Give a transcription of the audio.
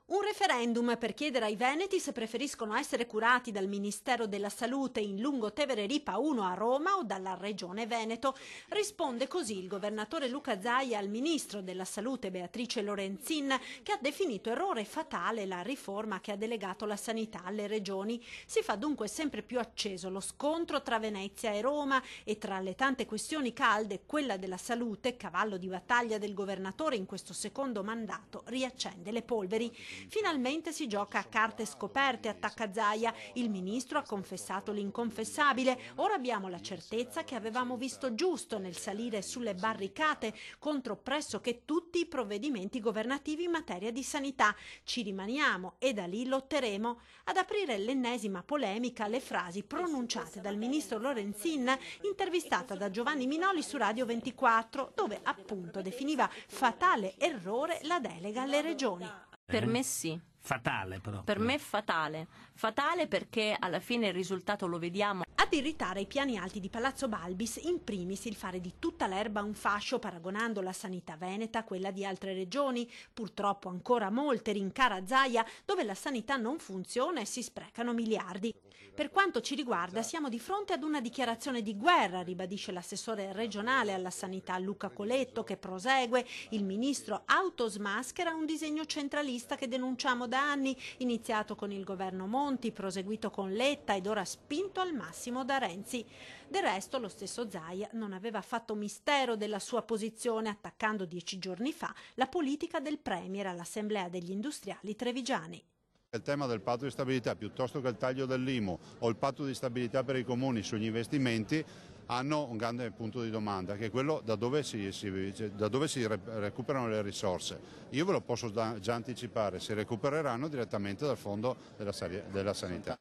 Un referendum per chiedere ai veneti se preferiscono essere curati dal Ministero della Salute in Lungotevere Ripa 1 a Roma o dalla Regione Veneto. Risponde così il governatore Luca Zaia al ministro della Salute Beatrice Lorenzin, che ha definito errore fatale la riforma che ha delegato la sanità alle regioni. Si fa dunque sempre più acceso lo scontro tra Venezia e Roma e tra le tante questioni calde quella della salute, cavallo di battaglia del governatore in questo secondo mandato, riaccende le polveri. Finalmente si gioca a carte scoperte, attacca Zaia. Il ministro ha confessato l'inconfessabile. Ora abbiamo la certezza che avevamo visto giusto nel salire sulle barricate contro pressoché tutti i provvedimenti governativi in materia di sanità. Ci rimaniamo e da lì lotteremo. Ad aprire l'ennesima polemica le frasi pronunciate dal ministro Lorenzin, intervistata da Giovanni Minoli su Radio 24, dove appunto definiva fatale errore la delega alle regioni. Per me sì. Fatale proprio. Per me fatale. Fatale perché alla fine il risultato lo vediamo. Ad irritare i piani alti di Palazzo Balbis, in primis il fare di tutta l'erba un fascio paragonando la sanità veneta a quella di altre regioni, purtroppo ancora molte, rincara Zaia, dove la sanità non funziona e si sprecano miliardi. Per quanto ci riguarda siamo di fronte ad una dichiarazione di guerra, ribadisce l'assessore regionale alla sanità Luca Coletto, che prosegue: il ministro autosmaschera un disegno centralista che denunciamo da anni, iniziato con il governo Monti, proseguito con Letta ed ora spinto al massimo da Renzi. Del resto lo stesso Zaia non aveva fatto mistero della sua posizione, attaccando 10 giorni fa la politica del Premier all'Assemblea degli Industriali trevigiani. Il tema del patto di stabilità, piuttosto che il taglio dell'IMU o il patto di stabilità per i comuni sugli investimenti, hanno un grande punto di domanda, che è quello da dove si recuperano le risorse. Io ve lo posso già anticipare: si recupereranno direttamente dal fondo della sanità.